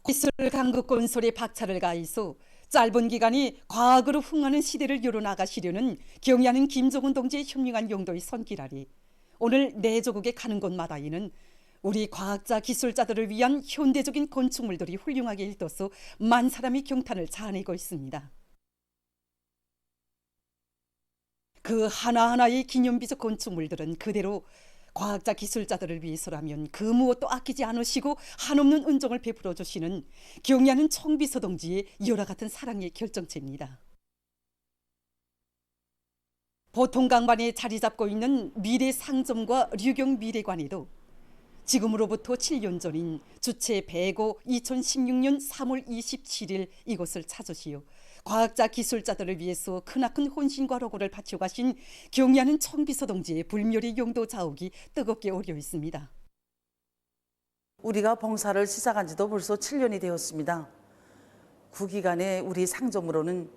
기술 강국권 소리 박차를 가해서 짧은 기간이 과학으로 흥하는 시대를 이뤄나가시려는 경의하는 김정은 동지의 현명한 용도의 손길아리 오늘 내 조국에 가는 곳마다에는 우리 과학자 기술자들을 위한 현대적인 건축물들이 훌륭하게 일떠서 만 사람이 경탄을 자아내고 있습니다. 그 하나하나의 기념비적 건축물들은 그대로 과학자 기술자들을 위해서라면 그 무엇도 아끼지 않으시고 한없는 은총을 베풀어 주시는 경의하는 청비서 동지의 열화 같은 사랑의 결정체입니다. 보통 강반에 자리 잡고 있는 미래상점과 류경 미래관에도 지금으로부터 7년 전인 주체 105 2016년 3월 27일 이곳을 찾으시어 과학자 기술자들을 위해서 크나큰 혼신과 로고를 바쳐가신 경의하는 청비서 동지의 불멸의 용도 자욱이 뜨겁게 오려 있습니다. 우리가 봉사를 시작한 지도 벌써 7년이 되었습니다. 구기간에 우리 상점으로는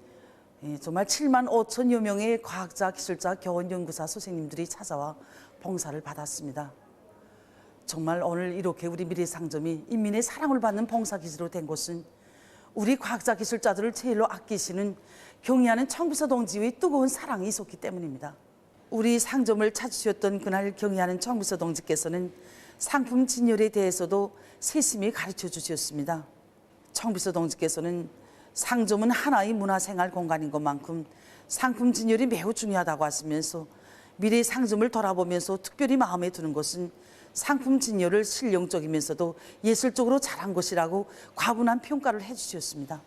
정말 7만 5천여 명의 과학자, 기술자, 교원연구사 선생님들이 찾아와 봉사를 받았습니다. 정말 오늘 이렇게 우리 미래상점이 인민의 사랑을 받는 봉사기지로 된 곳은 우리 과학자, 기술자들을 제일로 아끼시는 경의하는 청비서 동지의 뜨거운 사랑이 있었기 때문입니다. 우리 상점을 찾으셨던 그날 경의하는 청비서 동지께서는 상품 진열에 대해서도 세심히 가르쳐 주셨습니다. 청비서 동지께서는 상점은 하나의 문화생활 공간인 것만큼 상품 진열이 매우 중요하다고 하시면서 미래 상점을 돌아보면서 특별히 마음에 드는 것은 상품 진열을 실용적이면서도 예술적으로 잘한 것이라고 과분한 평가를 해주셨습니다.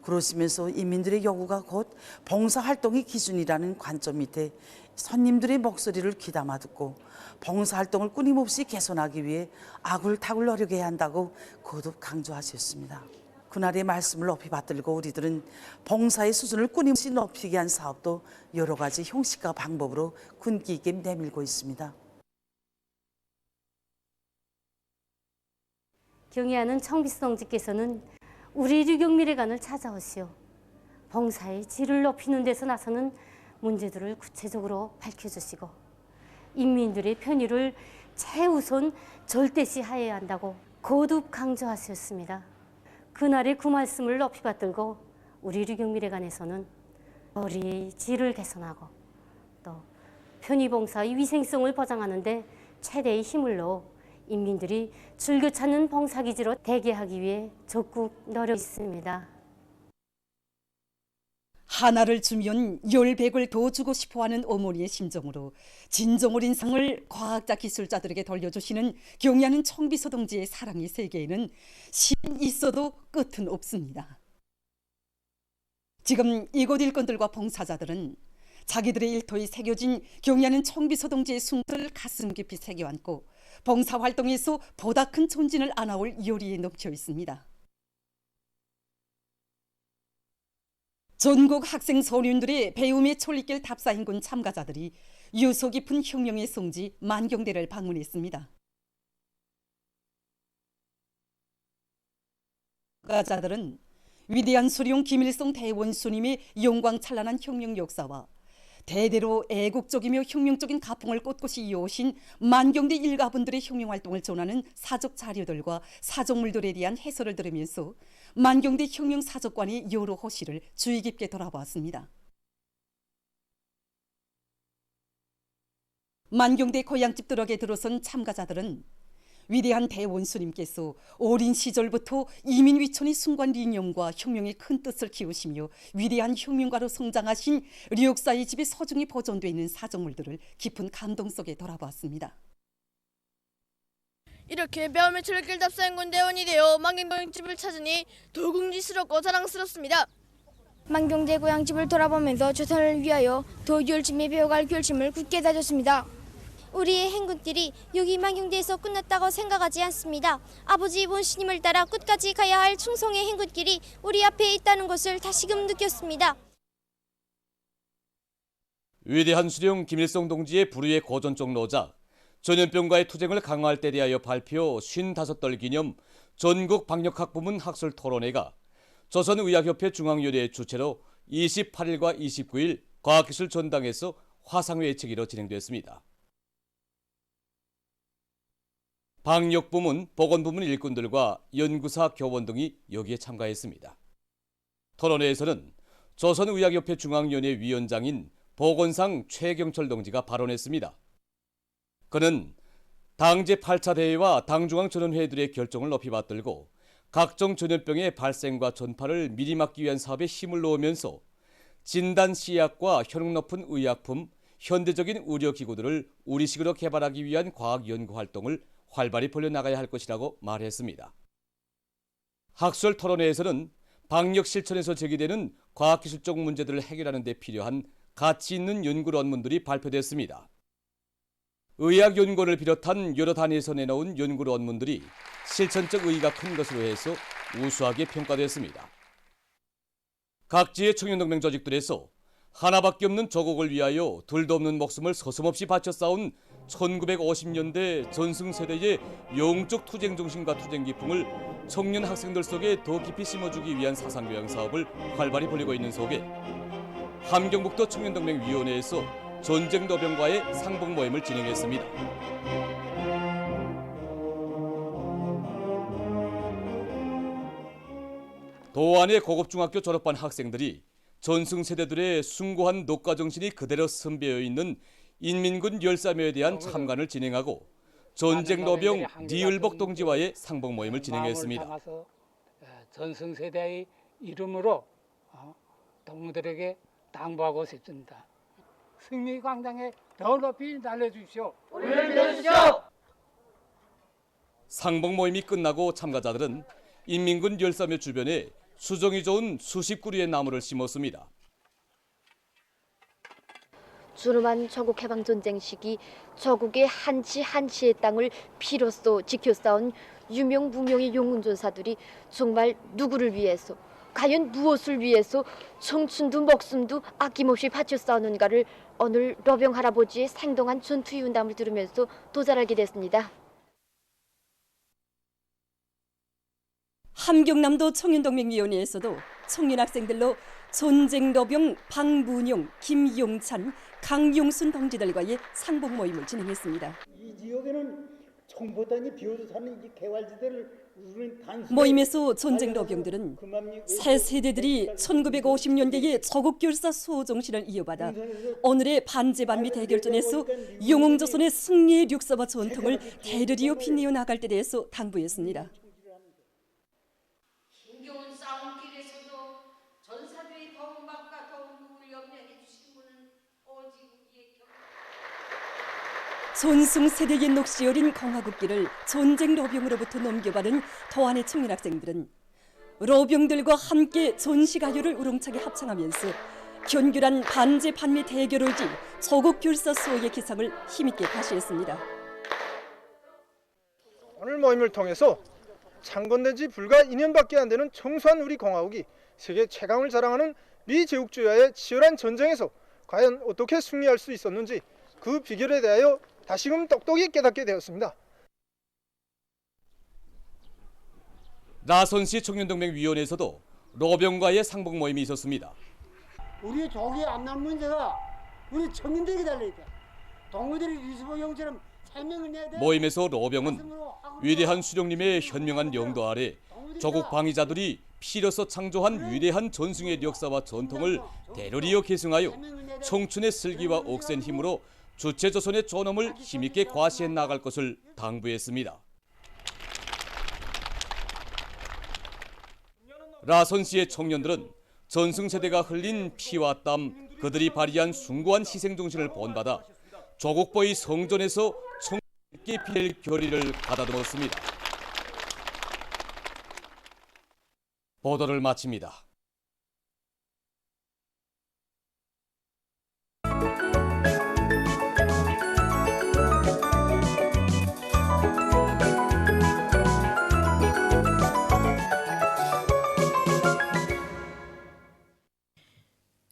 그러시면서 인민들의 요구가 곧 봉사활동의 기준이라는 관점 밑에 손님들의 목소리를 귀담아 듣고 봉사활동을 끊임없이 개선하기 위해 아굴타굴 노력해야 한다고 거듭 강조하셨습니다. 그날의 말씀을 높이 받들고 우리들은 봉사의 수준을 끊임없이 높이기 위한 사업도 여러 가지 형식과 방법으로 군기 있게 내밀고 있습니다. 경의하는 청비서 동지께서는 우리 류경미래관을 찾아오시오 봉사의 질을 높이는 데서 나서는 문제들을 구체적으로 밝혀주시고 인민들의 편의를 최우선 절대시하여야 한다고 거듭 강조하셨습니다. 그날의 그 말씀을 높이 받들고 우리 류경미래관에서는 거리의 질을 개선하고 또 편의봉사의 위생성을 보장하는 데 최대의 힘을 넣어 인민들이 즐겨 찾는 봉사기지로 대개하기 위해 적극 노력 있습니다. 하나를 주면 10백을 더 주고 싶어하는 어머니의 심정으로 진정 어린 상을 과학자 기술자들에게 돌려주시는 경의하는 청비서 동지의 사랑의 세계에는 신 있어도 끝은 없습니다. 지금 이곳 일꾼들과 봉사자들은 자기들의 일터에 새겨진 경의하는 청비서 동지의 숭배를 가슴 깊이 새겨안고 봉사활동에서 보다 큰 존진을 안아올 요리에 넘쳐 있습니다. 전국 학생 소년들의 배움의 천리길 답사행군 참가자들이 유서 깊은 혁명의 성지 만경대를 방문했습니다. 참가자들은 위대한 수령 김일성 대원수님의 영광찬란한 혁명 역사와 대대로 애국적이며 혁명적인 가풍을 꼿꼿이 이어오신 만경대 일가분들의 혁명활동을 전하는 사적 자료들과 사적물들에 대한 해설을 들으면서 만경대 혁명사적관의 여러 호시를 주의 깊게 돌아보았습니다. 만경대 고향집 들어게 들어선 참가자들은 위대한 대원수님께서 어린 시절부터 이민위촌의 순관이념과 혁명의 큰 뜻을 키우시며 위대한 혁명가로 성장하신 류역사의 집에 소중히 보존되어 있는 사적물들을 깊은 감동 속에 돌아보았습니다. 이렇게 배움의 철길 답사행군 대원이 되어 만경대 집을 찾으니 더욱 궁지스럽고 자랑스럽습니다. 만경대 고향집을 돌아보면서 조선을 위하여 더 열심히 배워갈 결심을 굳게 다졌습니다. 우리의 행군길이 여기 만경대에서 끝났다고 생각하지 않습니다. 아버지 원수님을 따라 끝까지 가야 할 충성의 행군길이 우리 앞에 있다는 것을 다시금 느꼈습니다. 위대한 수령 김일성 동지의 불후의 고전적 노작 전염병과의 투쟁을 강화할 때 대하여 발표 55돌 기념 전국 방역학부문 학술 토론회가 조선의학협회 중앙위원회 주최로 28일과 29일 과학기술 전당에서 화상회의체계로 진행됐습니다. 방역부문, 보건부문 일꾼들과 연구사, 교원 등이 여기에 참가했습니다. 토론회에서는 조선의학협회 중앙위원회 위원장인 보건상 최경철 동지가 발언했습니다. 그는 당제 8차 대회와 당중앙전원회의들의 결정을 높이 받들고 각종 전염병의 발생과 전파를 미리 막기 위한 사업에 힘을 놓으면서 진단 시약과 효능 높은 의약품, 현대적인 의료기구들을 우리식으로 개발하기 위한 과학 연구 활동을 활발히 벌려나가야 할 것이라고 말했습니다. 학술 토론회에서는 방역 실천에서 제기되는 과학기술적 문제들을 해결하는 데 필요한 가치 있는 연구 논문들이 발표됐습니다. 의학 연구원을 비롯한 여러 단위에서 내놓은 연구 논문들이 실천적 의의가 큰 것으로 해서 우수하게 평가됐습니다. 각지의 청년동맹 조직들에서 하나밖에 없는 조국을 위하여 둘도 없는 목숨을 서슴없이 바쳐 싸운 1950년대 전승세대의 영적 투쟁 정신과 투쟁 기풍을 청년 학생들 속에 더 깊이 심어주기 위한 사상교양 사업을 활발히 벌이고 있는 속에 함경북도 청년동맹위원회에서 전쟁노병과의 상봉 모임을 진행했습니다. 도안의 고급중학교 졸업반 학생들이 전승세대들의 숭고한 녹가 정신이 그대로 선배어 있는 인민군 열사묘에 대한 참관을 진행하고 전쟁노병 니을복 동지와의 상봉 모임을 진행했습니다. 전승세대의 이름으로 동무들에게 당부하고 싶습니다. 승리 광장에 더 높이 날려주십시오. 우리를 믿어주십시오. 상봉 모임이 끝나고 참가자들은 인민군 열사묘 주변에 수정이 좋은 수십 그루의 나무를 심었습니다. 준엄한 조국 해방 전쟁 시기 조국의 한치의 땅을 피로써 지켜 싸운 유명 무명의 용군 전사들이 정말 누구를 위해서, 과연 무엇을 위해서 청춘도 목숨도 아낌없이 바쳐 싸우는가를 오늘 로병 할아버지의 생동한 전투 이운담을 들으면서 더 잘 알게 됐습니다. 함경남도 청년동맹위원회에서도 청년 학생들로 전쟁노병 박문용, 김용찬, 강용순 동지들과의 상봉 모임을 진행했습니다. 이 지역에는 청보단이 비어서 사는 이 개활지대를 우리는 단순히 모임에서 전쟁노병들은 새 세대들이 1950년대의 조국결사 수호 정신을 이어받아 오늘의 반제반미 대결전에서 영웅조선의 승리의 력사와 전통을 대르리어 빛내어 나갈 때 대해서 당부했습니다. 힘겨운 싸움길에서도 전사들의 도움받과 도움을 염려해 주신 분은 오직 우리의 전승 세대의 녹시 어린 공화국기를 전쟁 로병으로부터 넘겨받은 도안의 청년 학생들은 로병들과 함께 전시가요를 우렁차게 합창하면서 견고한 반제 반미 대결을지 조국 결사 수호의 기상을 힘있게 과시했습니다. 오늘 모임을 통해서 창건된 지 불과 2년밖에 안 되는 청소한 우리 공화국이 세계 최강을 자랑하는 미제국주의와의 치열한 전쟁에서 과연 어떻게 승리할 수 있었는지 그 비결에 대하여 다시금 똑똑히 깨닫게 되었습니다. 나선시 청년동맹위원회에서도 로병과의 상봉 모임이 있었습니다. 우리 조국의 앞날 문제가 우리 청년들에게 달려있다. 동무들이 리스본 형처럼 설명을 내야 돼. 모임에서 로병은 위대한 수령님의 현명한 영도 아래 조국 방위자들이 피로서 창조한 위대한 전승의 역사와 전통을 대러리어 계승하여 청춘의 슬기와 억센 힘으로 주체조선의 존엄을 힘있게 과시해 나갈 것을 당부했습니다. 라선시의 청년들은 전승세대가 흘린 피와 땀, 그들이 발휘한 숭고한 희생정신을 본받아 조국보의 성전에서 청년께 필 결의를 가다듬었습니다. 보도를 마칩니다.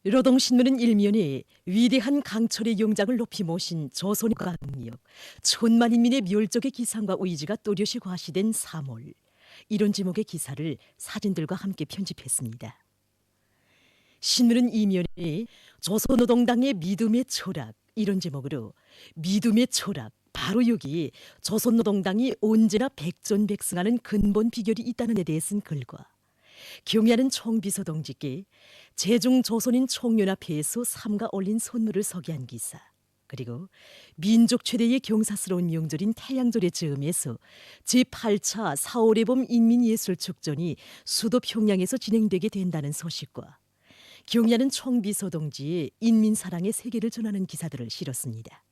노동신문은 일면에 위대한 강철의 영장을 높이 모신 조선과 강력, 천만 인민의 멸족의 기상과 의지가 또렷이 과시된 3월, 이런 제목의 기사를 사진들과 함께 편집했습니다. 신문은 이면에 조선노동당의 믿음의 철학, 이런 제목으로 믿음의 철학, 바로 여기 조선노동당이 언제나 백전백승하는 근본 비결이 있다는 데 대해서는 글과 경애하는 총비서동지께 제중조선인 총연합회에서 삼가 올린 선물을 소개한 기사, 그리고 민족 최대의 경사스러운 명절인 태양절의 즈음에서 제8차 4.5의 봄 인민예술축전이 수도 평양에서 진행되게 된다는 소식과 경애하는 총비서동지의 인민사랑의 세계를 전하는 기사들을 실었습니다.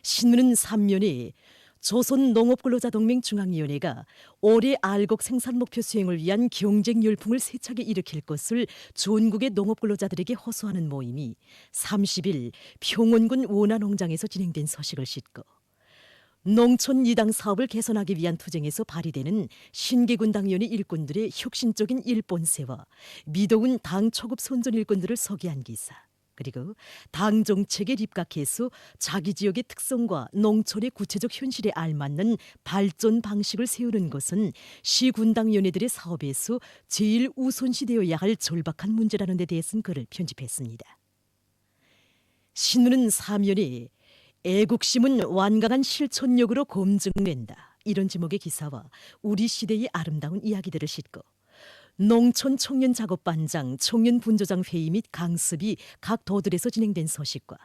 신문은 3면에 조선농업근로자동맹 중앙위원회가 올해 알곡 생산 목표 수행을 위한 경쟁 열풍을 세차게 일으킬 것을 전국의 농업근로자들에게 호소하는 모임이 30일 평원군 원화농장에서 진행된 소식을 싣고 농촌 이당 사업을 개선하기 위한 투쟁에서 발휘되는 신개군당위원회 일꾼들의 혁신적인 일본세와 미도운 당 초급 선전 일꾼들을 소개한 기사, 그리고 당 정책에 입각해서 자기 지역의 특성과 농촌의 구체적 현실에 알맞는 발전 방식을 세우는 것은 시군당위원회들의 사업에서 제일 우선시되어야 할 절박한 문제라는 데 대해서는 글을 편집했습니다. 신문은 사면에 애국심은 완강한 실천력으로 검증된다, 이런 제목의 기사와 우리 시대의 아름다운 이야기들을 싣고 농촌 청년 작업반장, 청년 분조장 회의 및 강습이 각 도들에서 진행된 소식과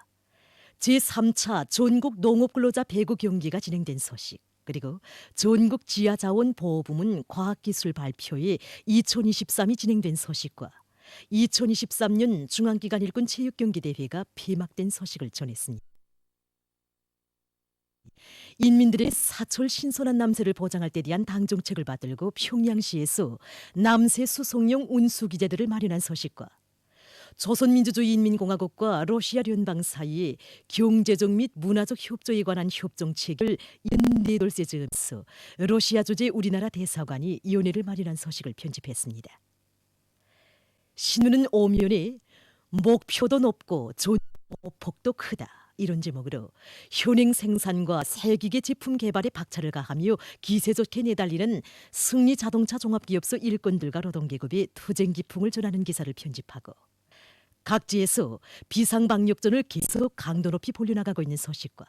제3차 전국 농업근로자 배구 경기가 진행된 소식, 그리고 전국 지하자원보호부문 과학기술 발표회 2023이 진행된 소식과 2023년 중앙기관 일군 체육경기대회가 폐막된 소식을 전했습니다. 인민들의 사철 신선한 남새를 보장할 때 대한 당 정책을 받들고 평양시에서 남새 수송용 운수기재들을 마련한 소식과 조선민주주의인민공화국과 러시아聯邦 사이의 경제적 및 문화적 협조에 관한 협정 체결 14돌째 즈음서 러시아 주재 우리나라 대사관이 위원회를 마련한 소식을 편집했습니다. 신문은 오면에 목표도 높고 조폭도 크다, 이런 제목으로 현행 생산과 새기계 제품 개발에 박차를 가하며 기세 좋게 내달리는 승리자동차 종합기업소 일꾼들과 노동계급의 투쟁 기풍을 전하는 기사를 편집하고 각지에서 비상방역전을 계속 강도 높이 벌려나가고 있는 소식과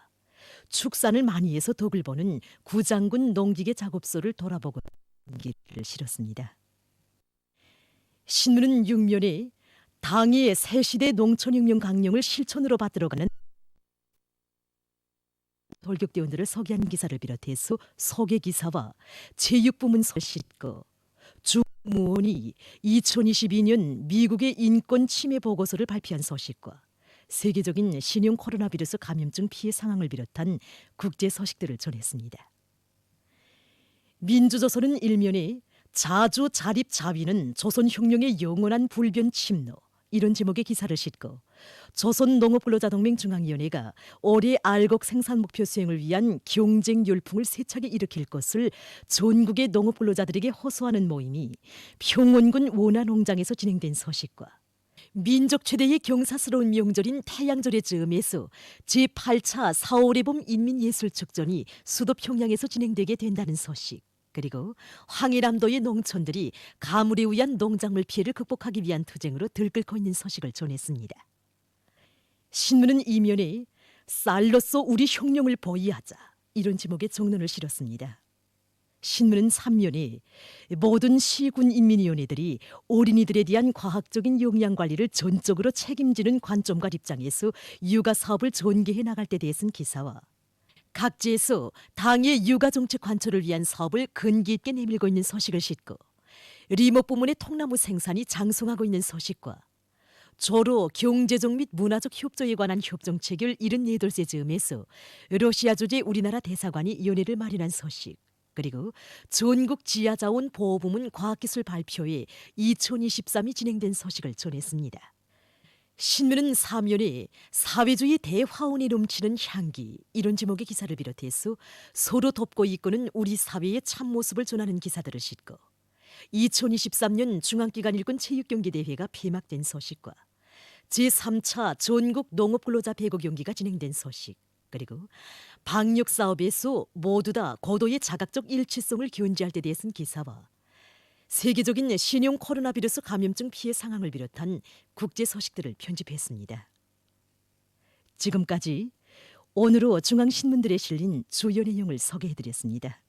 축산을 많이 해서 덕을 보는 구장군 농기계 작업소를 돌아보고 기를 실었습니다. 신문은 6면에 당의 새시대 농촌혁명 강령을 실천으로 받들어가는 돌격대원들을 소개한 기사를 비롯해서 소개 기사와 체육부문서를 싣고 주무원이 2022년 미국의 인권 침해 보고서를 발표한 소식과 세계적인 신형 코로나 바이러스 감염증 피해 상황을 비롯한 국제 소식들을 전했습니다. 민주조선은 1면에 자주 자립 자위는 조선혁명의 영원한 불변 침노, 이런 제목의 기사를 싣고 조선농업근로자동맹 중앙위원회가 올해 알곡 생산 목표 수행을 위한 경쟁 열풍을 세차게 일으킬 것을 전국의 농업근로자들에게 호소하는 모임이 평원군 원화농장에서 진행된 소식과 민족 최대의 경사스러운 명절인 태양절의 즈음에서 제8차 4.5의 봄 인민예술축전이 수도 평양에서 진행되게 된다는 소식, 그리고 황해남도의 농촌들이 가물에 의한 농작물 피해를 극복하기 위한 투쟁으로 들끓고 있는 소식을 전했습니다. 신문은 이면에 쌀로서 우리 혁명을 보이하자, 이런 제목의 정론을 실었습니다. 신문은 3면에 모든 시군인민위원회들이 어린이들에 대한 과학적인 영양관리를 전적으로 책임지는 관점과 입장에서 육아사업을 전개해 나갈 때 대해서는 기사와 각지에서 당의 육아정책 관철을 위한 사업을 근기 있게 내밀고 있는 소식을 싣고 리모 부문의 통나무 생산이 장성하고 있는 소식과 조로 경제적 및 문화적 협조에 관한 협정 체결 74돌째 즈음에서 러시아 주재 우리나라 대사관이 위원회를 마련한 소식, 그리고 전국 지하자원 보호부문 과학기술 발표회 2023이 진행된 소식을 전했습니다. 신문은 사면에 사회주의 대화원이 넘치는 향기, 이런 제목의 기사를 비롯해서 서로 돕고 이끄는 우리 사회의 참모습을 전하는 기사들을 싣고 2023년 중앙기관 일군 체육경기대회가 폐막된 소식과 제3차 전국 농업근로자 배구 경기가 진행된 소식, 그리고 방역사업에서 모두 다 고도의 자각적 일치성을 견지할 때 대해서는 기사와 세계적인 신형 코로나 바이러스 감염증 피해 상황을 비롯한 국제 소식들을 편집했습니다. 지금까지 오늘로 중앙신문들에 실린 주요 내용을 소개해드렸습니다.